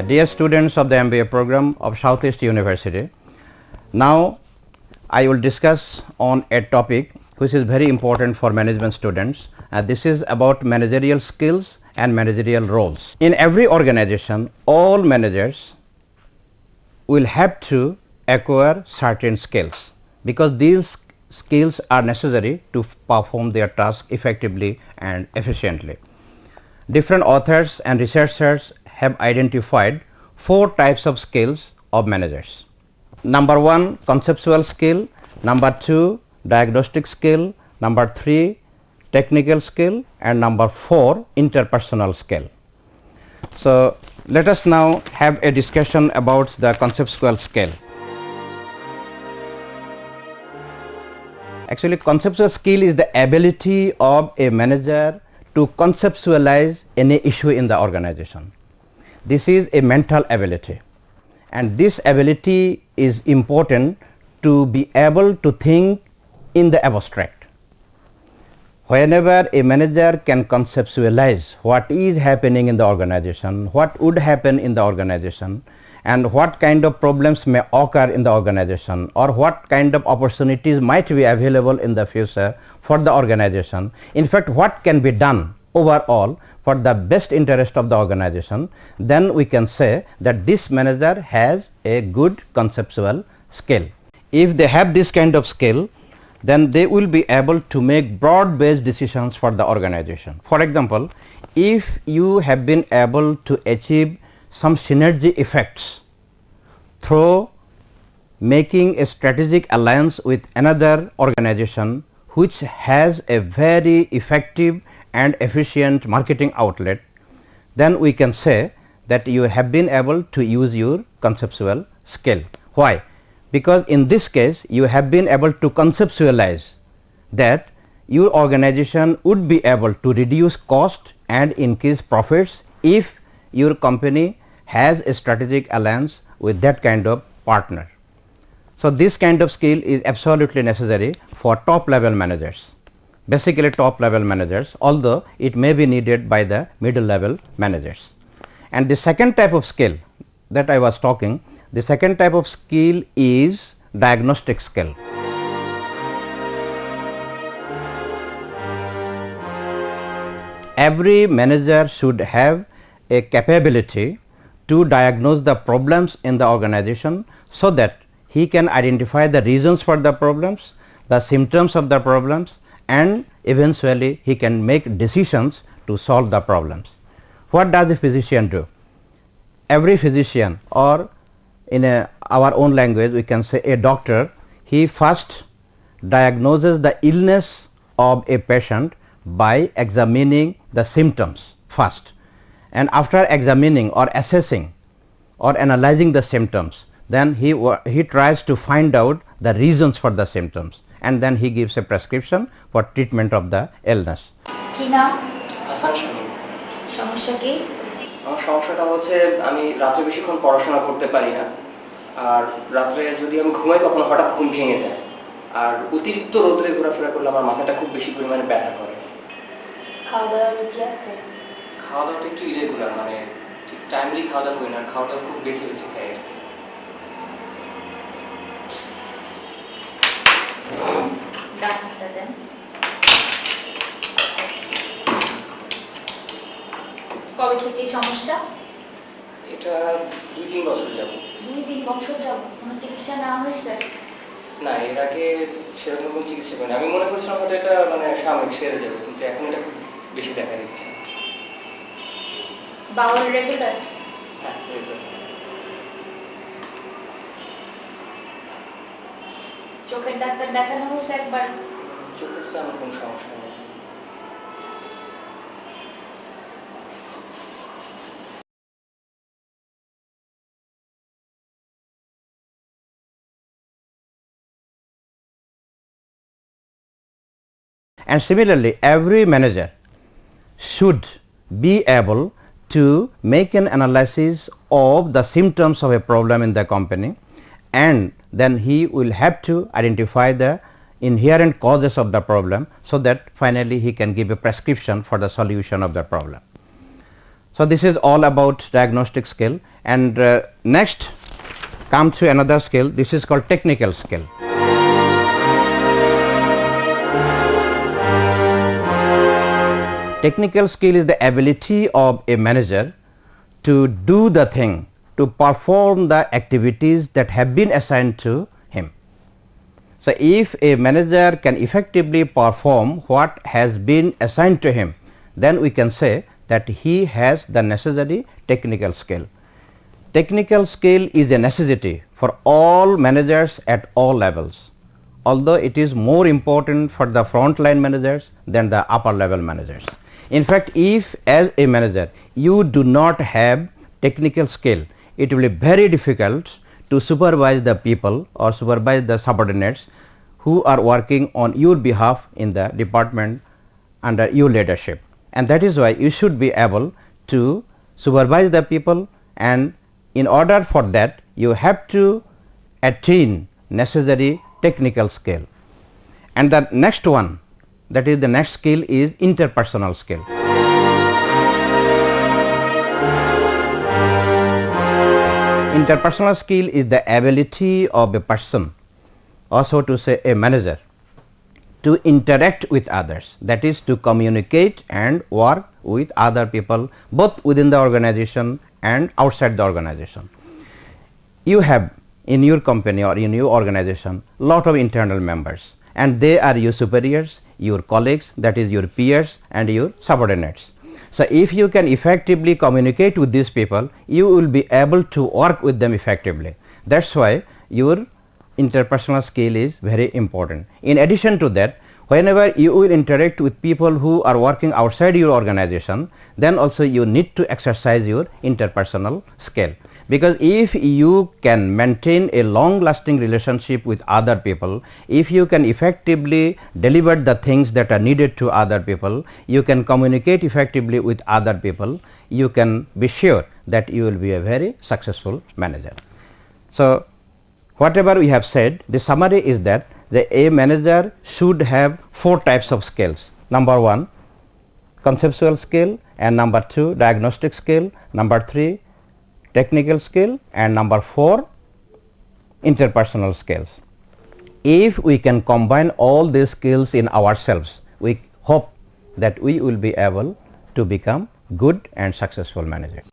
Dear students of the MBA program of Southeast University, now I will discuss on a topic which is very important for management students. This is about managerial skills and managerial roles. In every organization, all managers will have to acquire certain skills because these skills are necessary to perform their task effectively and efficiently. Different authors and researchers have identified 4 types of skills of managers. Number 1, conceptual skill. Number 2, diagnostic skill. Number 3, technical skill, and number 4, interpersonal skill. So let us now have a discussion about the conceptual skill. Actually, conceptual skill is the ability of a manager to conceptualize any issue in the organization. This is a mental ability, and this ability is important to be able to think in the abstract. Whenever a manager can conceptualize what is happening in the organization, what would happen in the organization, and what kind of problems may occur in the organization, or what kind of opportunities might be available in the future for the organization, in fact what can be done overall for the best interest of the organization, then we can say that this manager has a good conceptual skill. If they have this kind of skill, then they will be able to make broad based decisions for the organization. For example, if you have been able to achieve some synergy effects through making a strategic alliance with another organization which has a very effective and efficient marketing outlet, then we can say that you have been able to use your conceptual skill. Why? Because in this case you have been able to conceptualize that your organization would be able to reduce cost and increase profits if your company has a strategic alliance with that kind of partner. So this kind of skill is absolutely necessary for top level managers, basically top level managers, although it may be needed by the middle level managers. And the second type of skill that I was talking, the second type of skill is diagnostic skill. Every manager should have a capability to diagnose the problems in the organization so that he can identify the reasons for the problems, the symptoms of the problems, and eventually he can make decisions to solve the problems. What does a physician do? Every physician, or in our own language we can say a doctor, he first diagnoses the illness of a patient by examining the symptoms first, and after examining or assessing or analyzing the symptoms, then he tries to find out the reasons for the symptoms, and then he gives a prescription for treatment of the illness. সমস্যা কি? আমার সমস্যাটা হচ্ছে আমি রাতে বেশিক্ষণ পড়াশোনা করতে পারি না, আর রাতে যদি আমি ঘুমাই কখনো হঠাৎ ঘুম ভেঙে যায়, আর অতিরিক্ত রোদে ঘোরাফেরা করলে আমার মাথাটা খুব বেশি পরিমাণে ব্যথা করে। খাওয়া দাওয়ার রুচি আছে? খাওয়া দাওয়াটা একটু ইরেগুলার, মানে ঠিক টাইমলি খাওয়া দাওয়া করি না, খাওয়া দাওয়া খুব বেশি বেশি খাই। ডাক্তার দেন। কবে থেকে এই সমস্যা? এটা 2-3 বছর যাব। 2-3 বছর যাব? কোনো চিকিৎসা নেওয়া হয়েছে? না, এর আগে সেরকম কোনো চিকিৎসা করিনি। আমি মনে করছিলাম হয়তো এটা মানে সাময়িক সেরে যাবে, কিন্তু এখন এটা খুব বেশি দেখা দিচ্ছে। বাউল রেগুলার? হ্যাঁ, রেগুলার। চোখের ডাক্তার দেখানো হয়েছে একবার? চোখের তো আমার কোনো সমস্যা নেই। And similarly, every manager should be able to make an analysis of the symptoms of a problem in the company, and then he will have to identify the inherent causes of the problem, so that finally he can give a prescription for the solution of the problem. So, this is all about diagnostic skill, and next come to another skill. This is called technical skill. Technical skill is the ability of a manager to do the thing, to perform the activities that have been assigned to him. So, if a manager can effectively perform what has been assigned to him, then we can say that he has the necessary technical skill. Technical skill is a necessity for all managers at all levels, although it is more important for the frontline managers than the upper level managers. In fact, if as a manager you do not have technical skill, it will be very difficult to supervise the people or supervise the subordinates who are working on your behalf in the department under your leadership. And that is why you should be able to supervise the people, and in order for that you have to attain necessary technical skill. And the next one, that is the next skill, is interpersonal skill. Interpersonal skill is the ability of a person, also to say a manager, to interact with others, that is to communicate and work with other people both within the organization and outside the organization. You have in your company or in your organization lot of internal members, and they are your superiors, your colleagues, that is your peers, and your subordinates. So, if you can effectively communicate with these people, you will be able to work with them effectively. That is why your interpersonal skill is very important. In addition to that, whenever you will interact with people who are working outside your organization, then also you need to exercise your interpersonal skill, because if you can maintain a long lasting relationship with other people, if you can effectively deliver the things that are needed to other people, you can communicate effectively with other people, you can be sure that you will be a very successful manager. So, whatever we have said, the summary is that a manager should have 4 types of skills. Number 1, conceptual skill, and number 2, diagnostic skill, number 3, technical skill, and number 4, interpersonal skills. If we can combine all these skills in ourselves, we hope that we will be able to become good and successful managers.